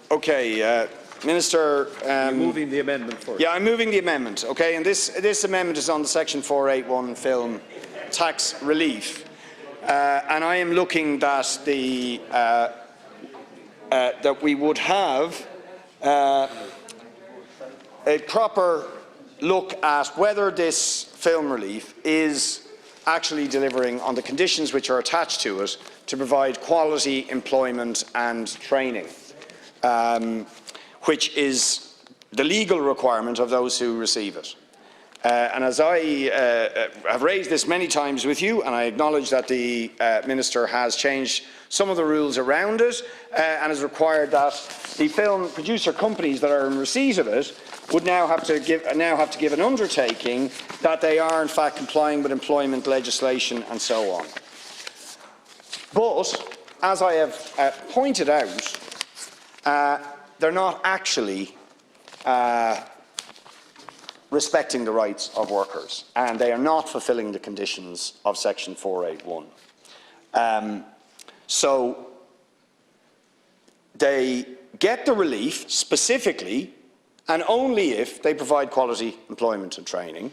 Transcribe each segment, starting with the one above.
Okay, Minister. You're moving the amendment first. Yeah, I'm moving the amendment. Okay, and this amendment is on the Section 481 film tax relief, and I am looking that that we would have a proper look at whether this film relief is actually delivering on the conditions which are attached to it to provide quality employment and training, which is the legal requirement of those who receive it. And as I have raised this many times with you, and I acknowledge that the Minister has changed some of the rules around it and has required that the film producer companies that are in receipt of it would now have to give an undertaking that they are in fact complying with employment legislation and so on. But, as I have pointed out, they're not actually respecting the rights of workers, and they are not fulfilling the conditions of Section 481. So they get the relief specifically and only if they provide quality employment and training,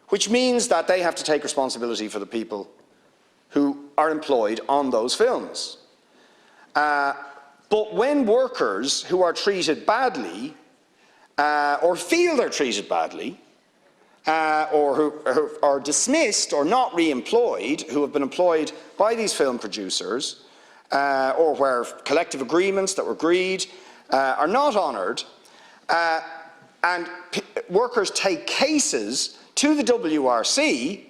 which means that they have to take responsibility for the people who are employed on those films. But when workers who are treated badly or feel they're treated badly, or who are dismissed or not re-employed, who have been employed by these film producers, or where collective agreements that were agreed are not honoured, and workers take cases to the WRC,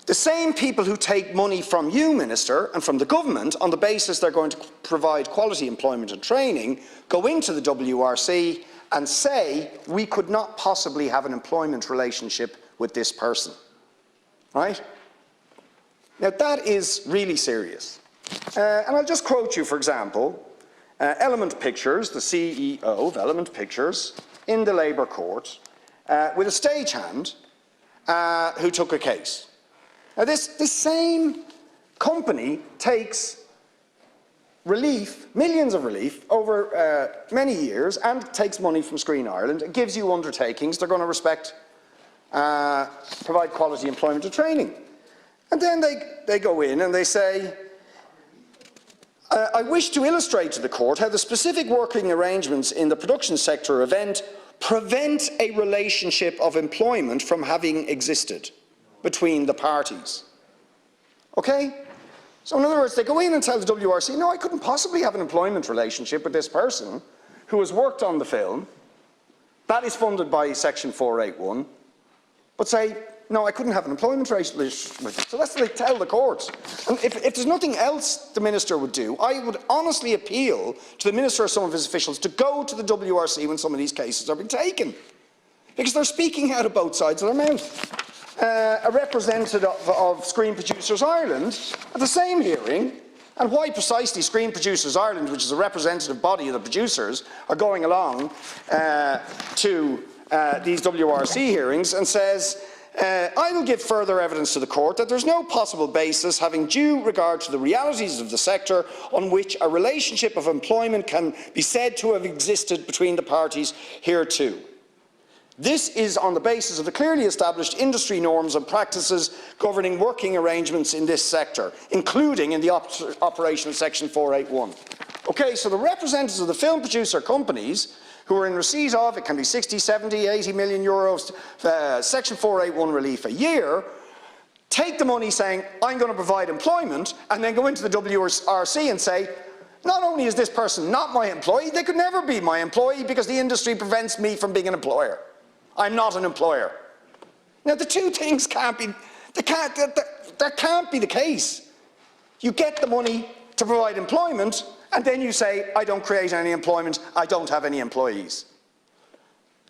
the same people who take money from you, Minister, and from the government on the basis they're going to provide quality employment and training, go into the WRC and say, we could not possibly have an employment relationship with this person. Right? Now that is really serious. And I'll just quote you, for example, Element Pictures, the CEO of Element Pictures, in the Labour Court, with a stagehand who took a case. Now this same company takes relief, millions of relief, over many years, and takes money from Screen Ireland. It gives you undertakings. They're going to respect, provide quality employment and training. And then they go in and they say, I wish to illustrate to the court how the specific working arrangements in the production sector event prevent a relationship of employment from having existed between the parties. Okay? So in other words, they go in and tell the WRC, no, I couldn't possibly have an employment relationship with this person who has worked on the film. That is funded by Section 481. But say, no, I couldn't have an employment relationship with it. So that's what they tell the courts. And if there's nothing else the Minister would do, I would honestly appeal to the Minister or some of his officials to go to the WRC when some of these cases are being taken. Because they're speaking out of both sides of their mouth. A representative of Screen Producers Ireland at the same hearing, and why precisely Screen Producers Ireland, which is a representative body of the producers, are going along to these WRC hearings, and says, I will give further evidence to the court that there is no possible basis, having due regard to the realities of the sector, on which a relationship of employment can be said to have existed between the parties hereto. This is on the basis of the clearly established industry norms and practices governing working arrangements in this sector, including in the operation of Section 481. Okay, so the representatives of the film producer companies who are in receipt of, it can be 60, 70, 80 million euros, Section 481 relief a year, take the money saying, I'm going to provide employment, and then go into the WRC and say, not only is this person not my employee, they could never be my employee because the industry prevents me from being an employer. I'm not an employer. Now the two things can't be, that can't be the case. You get the money to provide employment, and then you say, I don't create any employment, I don't have any employees.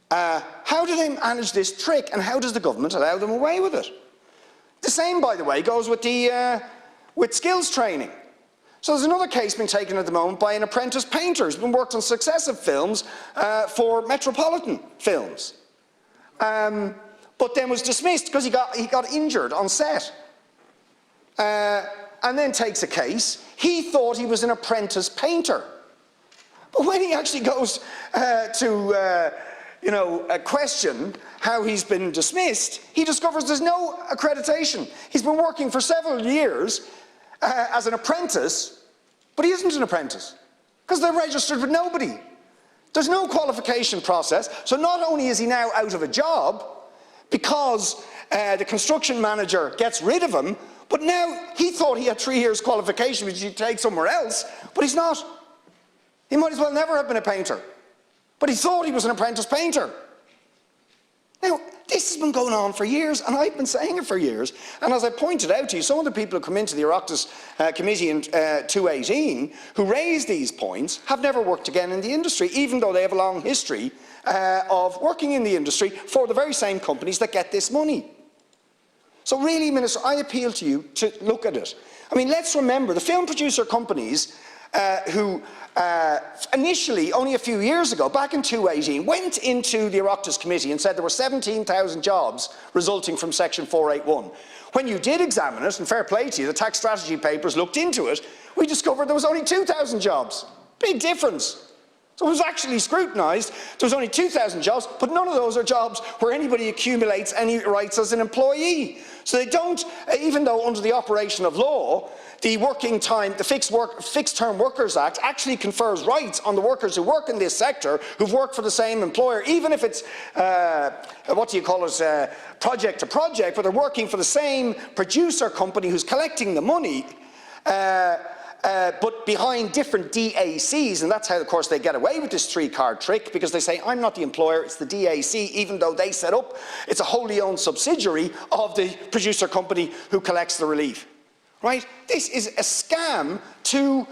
How do they manage this trick, and how does the government allow them away with it? The same, by the way, goes with with skills training. So there's another case being taken at the moment by an apprentice painter who's been worked on successive films for Metropolitan Films. But then was dismissed because he got injured on set. And then takes a case. He thought he was an apprentice painter. But when he actually goes to question how he's been dismissed, he discovers there's no accreditation. He's been working for several years as an apprentice, but he isn't an apprentice because they're registered with nobody. There's no qualification process, so not only is he now out of a job because the construction manager gets rid of him, but now he thought he had 3 years qualification which he'd take somewhere else, but he's not. He might as well never have been a painter, but he thought he was an apprentice painter. Now, this has been going on for years, and I've been saying it for years. And as I pointed out to you, some of the people who come into the Oireachtas committee in 2018 who raised these points have never worked again in the industry, even though they have a long history of working in the industry for the very same companies that get this money. So really, Minister, I appeal to you to look at it. I mean, let's remember the film producer companies who initially, only a few years ago, back in 2018, went into the Oireachtas committee and said there were 17,000 jobs resulting from Section 481. When you did examine it, and fair play to you, the tax strategy papers looked into it, we discovered there was only 2,000 jobs. Big difference. So it was actually scrutinised. There was only 2,000 jobs, but none of those are jobs where anybody accumulates any rights as an employee. So they don't, even though under the operation of law, the working time, the Fixed Term Workers Act actually confers rights on the workers who work in this sector, who've worked for the same employer, even if it's, project to project, but they're working for the same producer company who's collecting the money, but behind different DACs, and that's how, of course, they get away with this three-card trick, because they say, I'm not the employer, it's the DAC, even though they set up, it's a wholly owned subsidiary of the producer company who collects the relief. Right? This is a scam to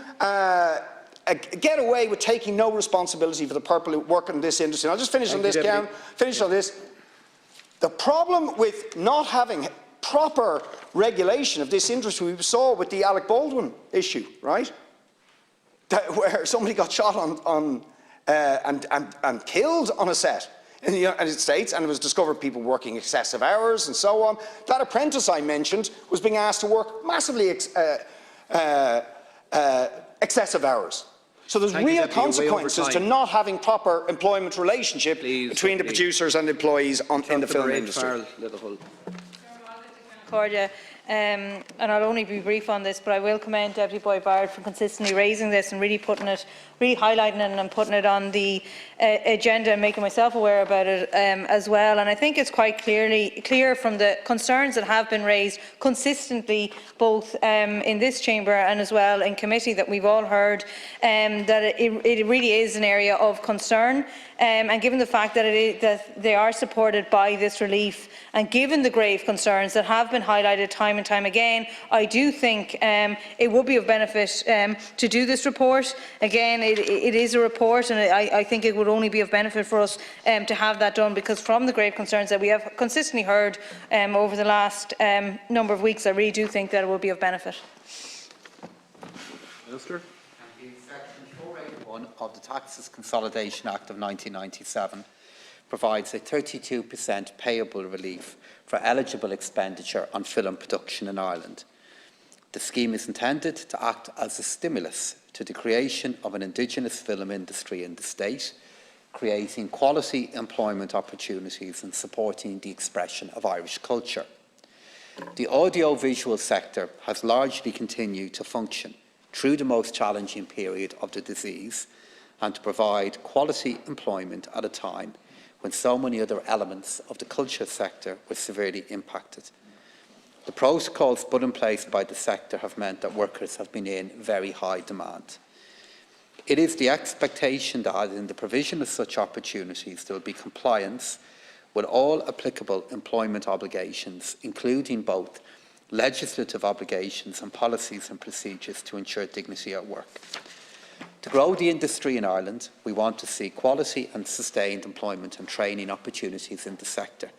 get away with taking no responsibility for the people who work in this industry. And I'll just finish on this, Karen. Finish on this. The problem with not having proper regulation of this industry, we saw with the Alec Baldwin issue, right? Where somebody got shot and killed on a set in the United States, and it was discovered people working excessive hours and so on. That apprentice I mentioned was being asked to work massively excessive hours. So there's real consequences to not having proper employment relationship between the producers and employees in the film industry. And I'll only be brief on this, but I will commend Deputy Boyd Barrett for consistently raising this and really highlighting it and putting it on the agenda and making myself aware about it as well. And I think it's quite clear from the concerns that have been raised consistently, both in this chamber and as well in committee, that we've all heard, that it really is an area of concern. And given the fact that they are supported by this relief, and given the grave concerns that have been highlighted time and time again, I do think it would be of benefit to do this report. Again, it is a report, and I think it would only be of benefit for us to have that done, because from the grave concerns that we have consistently heard over the last number of weeks, I really do think that it will be of benefit. Minister. Section 481 of the Taxes Consolidation Act of 1997 provides a 32% payable relief for eligible expenditure on film production in Ireland. The scheme is intended to act as a stimulus to the creation of an indigenous film industry in the state, creating quality employment opportunities and supporting the expression of Irish culture. The audiovisual sector has largely continued to function through the most challenging period of the disease, and to provide quality employment at a time when so many other elements of the culture sector were severely impacted. The protocols put in place by the sector have meant that workers have been in very high demand. It is the expectation that in the provision of such opportunities there will be compliance with all applicable employment obligations, including both legislative obligations and policies and procedures to ensure dignity at work. To grow the industry in Ireland, we want to see quality and sustained employment and training opportunities in the sector.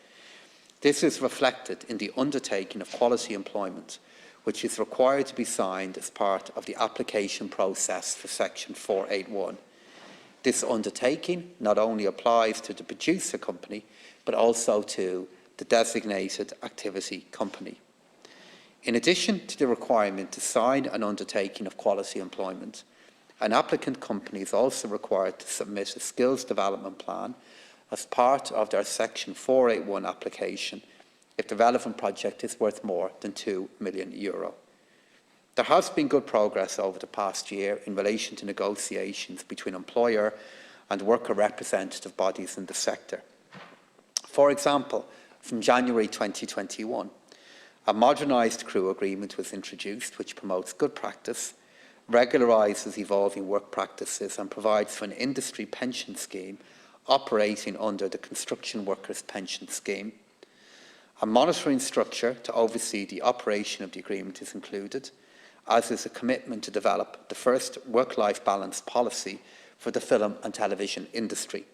This is reflected in the undertaking of quality employment, which is required to be signed as part of the application process for Section 481. This undertaking not only applies to the producer company, but also to the designated activity company. In addition to the requirement to sign an undertaking of quality employment, An applicant company is also required to submit a skills development plan as part of their Section 481 application if the relevant project is worth more than €2 million. There has been good progress over the past year in relation to negotiations between employer and worker representative bodies in the sector. For example, from January 2021, a modernised crew agreement was introduced which promotes good practice, regularises evolving work practices and provides for an industry pension scheme operating under the Construction Workers Pension Scheme. A monitoring structure to oversee the operation of the agreement is included, as is a commitment to develop the first work-life balance policy for the film and television industry.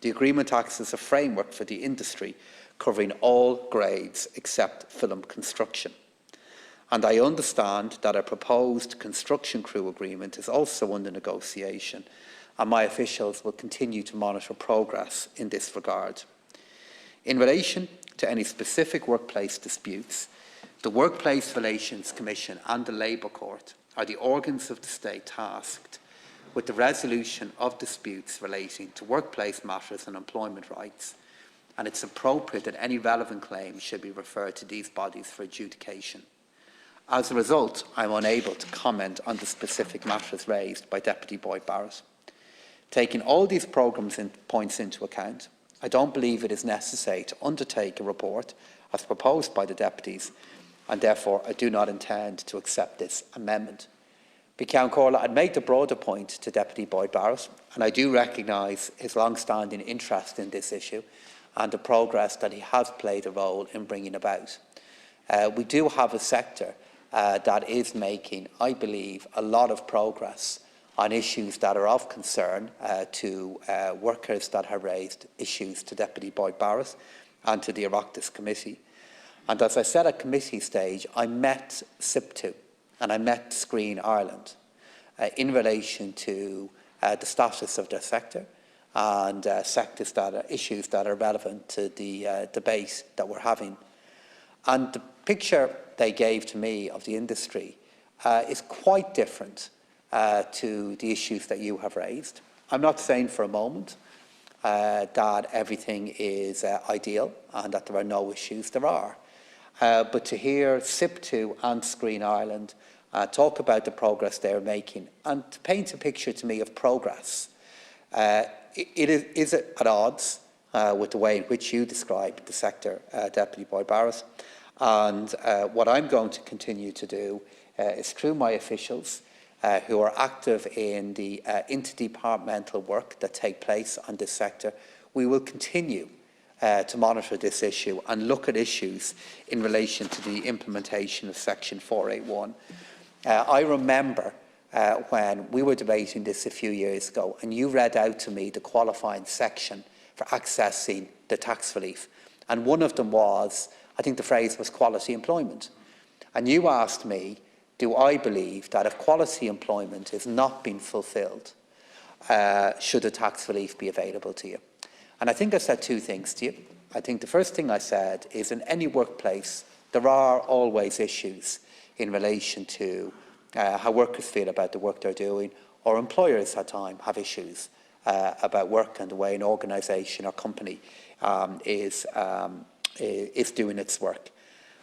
The agreement acts as a framework for the industry, covering all grades except film construction. And I understand that a proposed construction crew agreement is also under negotiation, and my officials will continue to monitor progress in this regard. In relation to any specific workplace disputes, the Workplace Relations Commission and the Labour Court are the organs of the state tasked with the resolution of disputes relating to workplace matters and employment rights, and it's appropriate that any relevant claims should be referred to these bodies for adjudication. As a result, I am unable to comment on the specific matters raised by Deputy Boyd Barrett. Taking all these points into account, I don't believe it is necessary to undertake a report as proposed by the deputies, and therefore I do not intend to accept this amendment. Ceann Comhairle, I'd make the broader point to Deputy Boyd Barrett, and I do recognise his long-standing interest in this issue and the progress that he has played a role in bringing about. We do have a sector that is making, I believe, a lot of progress on issues that are of concern to workers that have raised issues to Deputy Boyd Barrett and to the Oireachtas Committee. And as I said at committee stage, I met SIP2 and I met Screen Ireland in relation to the status of their sector and issues that are relevant to the debate that we're having. And the picture they gave to me of the industry is quite different to the issues that you have raised. I'm not saying for a moment that everything is ideal and that there are no issues. There are. But to hear SIP2 and Screen Ireland talk about the progress they're making and to paint a picture to me of progress, it is at odds with the way in which you describe the sector, Deputy Boyd Barrett. And what I'm going to continue to do is through my officials who are active in the interdepartmental work that take place on this sector, we will continue to monitor this issue and look at issues in relation to the implementation of Section 481. I remember when we were debating this a few years ago and you read out to me the qualifying section for accessing the tax relief. And one of them was, I think the phrase was quality employment. And you asked me, do I believe that if quality employment is not being fulfilled, should a tax relief be available to you? And I think I said two things to you. I think the first thing I said is in any workplace, there are always issues in relation to how workers feel about the work they're doing, or employers at times have issues about work and the way an organisation or company is doing its work.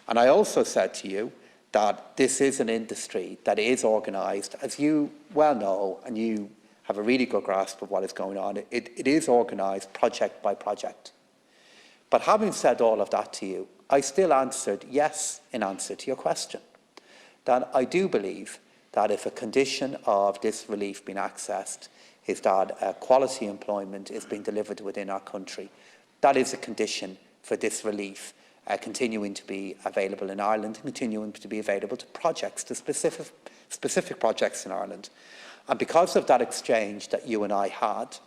And I also said to you that this is an industry that is organised, as you well know, and you have a really good grasp of what is going on. It is organised project by project. But having said all of that to you, I still answered yes in answer to your question, that I do believe that if a condition of this relief being accessed is that quality employment is being delivered within our country, that is a condition for this relief continuing to be available in Ireland and continuing to be available to projects, to specific projects in Ireland. And because of that exchange that you and I had,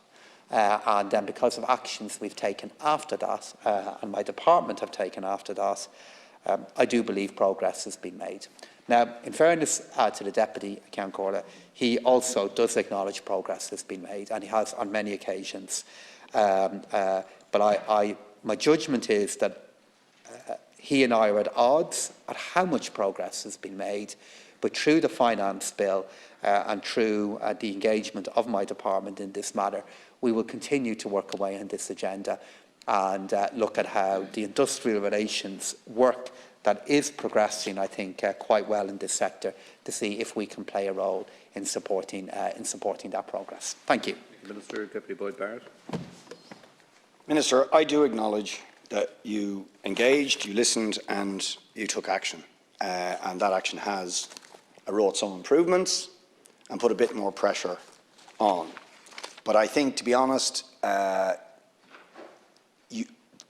and then because of actions we've taken after that, and my department have taken after that, I do believe progress has been made. Now, in fairness to the Deputy, Ceann Comhairle, he also does acknowledge progress has been made, and he has on many occasions. But my judgment is that he and I are at odds at how much progress has been made, but through the finance bill, and through the engagement of my department in this matter, we will continue to work away on this agenda and look at how the industrial relations work that is progressing, I think, quite well in this sector, to see if we can play a role in supporting that progress. Thank you. Minister, Deputy Boyd Barrett. Minister, I do acknowledge that you engaged, you listened and you took action. And that action has wrought some improvements and put a bit more pressure on. But I think, to be honest,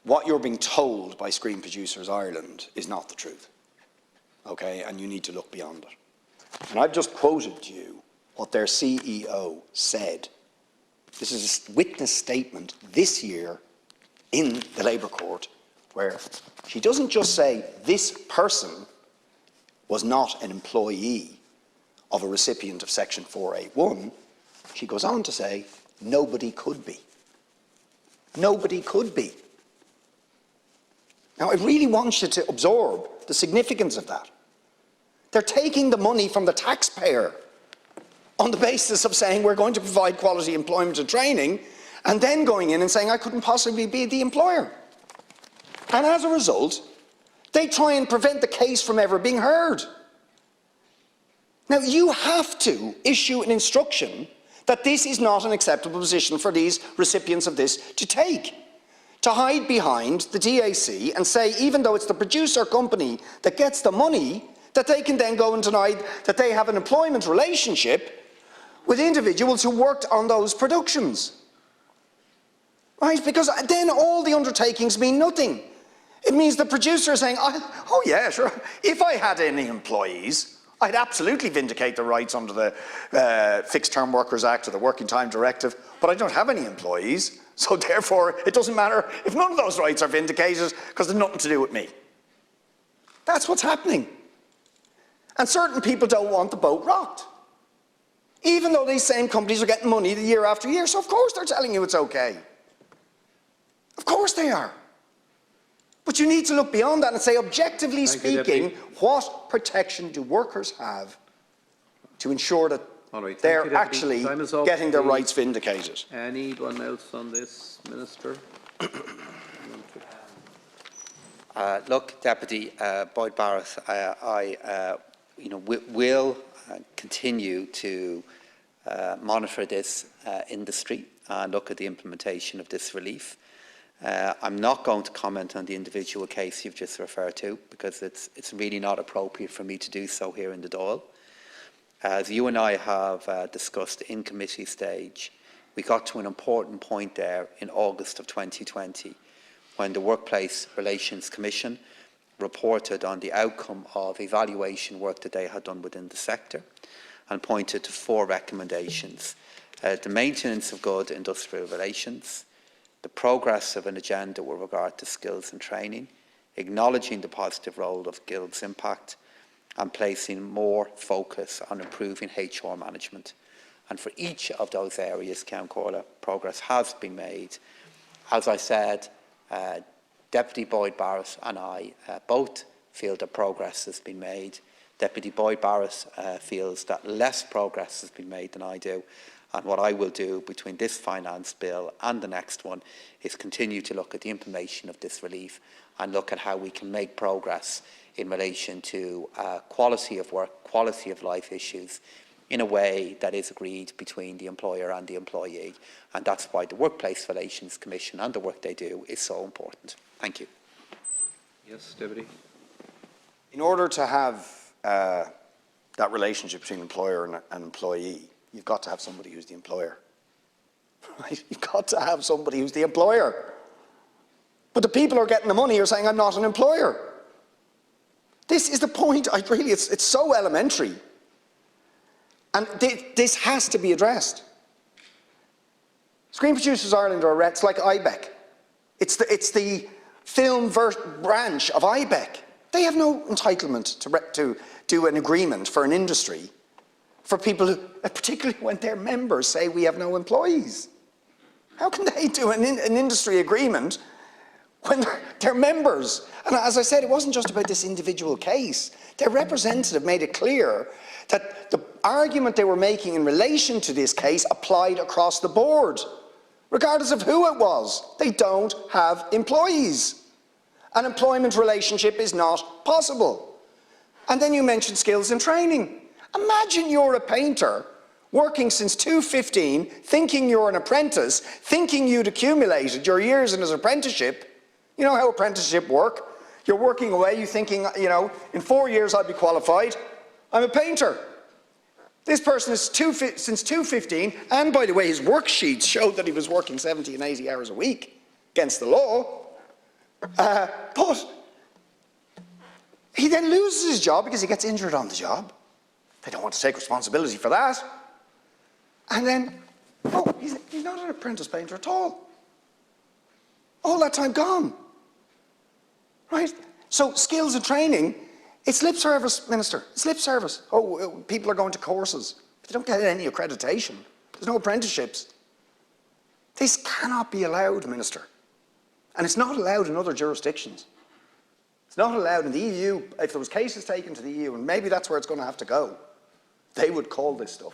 what you're being told by Screen Producers Ireland is not the truth. Okay? And you need to look beyond it. And I've just quoted to you what their CEO said. This is a witness statement this year in the Labour Court, where she doesn't just say this person was not an employee of a recipient of Section 481, she goes on to say nobody could be. Nobody could be. Now, I really want you to absorb the significance of that. They're taking the money from the taxpayer on the basis of saying we're going to provide quality employment and training, and then going in and saying I couldn't possibly be the employer. And as a result, they try and prevent the case from ever being heard. Now, you have to issue an instruction that this is not an acceptable position for these recipients of this to take. To hide behind the DAC and say, even though it's the producer company that gets the money, that they can then go and deny that they have an employment relationship with individuals who worked on those productions. Right? Because then all the undertakings mean nothing. It means the producer is saying, oh yeah, sure, if I had any employees, I'd absolutely vindicate the rights under the Fixed Term Workers Act or the Working Time Directive, but I don't have any employees, so therefore it doesn't matter if none of those rights are vindicated because they're nothing to do with me. That's what's happening. And certain people don't want the boat rocked, even though these same companies are getting money year after year, so of course they're telling you it's okay. Of course they are. But you need to look beyond that and say, objectively speaking, what protection do workers have to ensure that they're actually getting their rights vindicated? Anyone else on this, Minister? Look, Deputy Boyd Barrett, will continue to monitor this industry and look at the implementation of this relief. I'm not going to comment on the individual case you've just referred to, because it's really not appropriate for me to do so here in the Dáil. As you and I have discussed in committee stage, we got to an important point there in August of 2020, when the Workplace Relations Commission reported on the outcome of evaluation work that they had done within the sector and pointed to 4 recommendations. The maintenance of good industrial relations, the progress of an agenda with regard to skills and training, acknowledging the positive role of guilds' impact, and placing more focus on improving HR management. And for each of those areas, Ceann Comhairle, progress has been made. As I said, Deputy Boyd Barrett and I both feel that progress has been made. Deputy Boyd Barrett feels that less progress has been made than I do. And what I will do between this finance bill and the next one is continue to look at the implementation of this relief and look at how we can make progress in relation to quality of work, quality of life issues in a way that is agreed between the employer and the employee. And that's why the Workplace Relations Commission and the work they do is so important. Thank you. Yes, Deputy. In order to have that relationship between employer and employee, you've got to have somebody who's the employer. Right? You've got to have somebody who's the employer. But the people who are getting the money are saying, I'm not an employer. This is the point. It's so elementary. And this has to be addressed. Screen Producers Ireland are it's like IBEC. It's the film branch of IBEC. They have no entitlement to do an agreement for an industry for people who, particularly when their members say we have no employees. How can they do an industry agreement when their members, and as I said, it wasn't just about this individual case. Their representative made it clear that argument they were making in relation to this case applied across the board, regardless of who it was. They don't have employees. An employment relationship is not possible. And then you mentioned skills and training. Imagine you're a painter working since 2015, thinking you're an apprentice, thinking you'd accumulated your years in his apprenticeship. You know how apprenticeship work? You're working away, you're thinking, you know, in 4 years I'll be qualified. I'm a painter. This person is since 2015, and by the way, his worksheets showed that he was working 70 and 80 hours a week against the law. But he then loses his job because he gets injured on the job. They don't want to take responsibility for that. And then, oh, he's not an apprentice painter at all. All that time gone. Right? So skills and training, it's lip service, Minister. It's lip service. Oh, people are going to courses. But they don't get any accreditation. There's no apprenticeships. This cannot be allowed, Minister. And it's not allowed in other jurisdictions. It's not allowed in the EU. If there was cases taken to the EU, and maybe that's where it's going to have to go, they would call this stuff.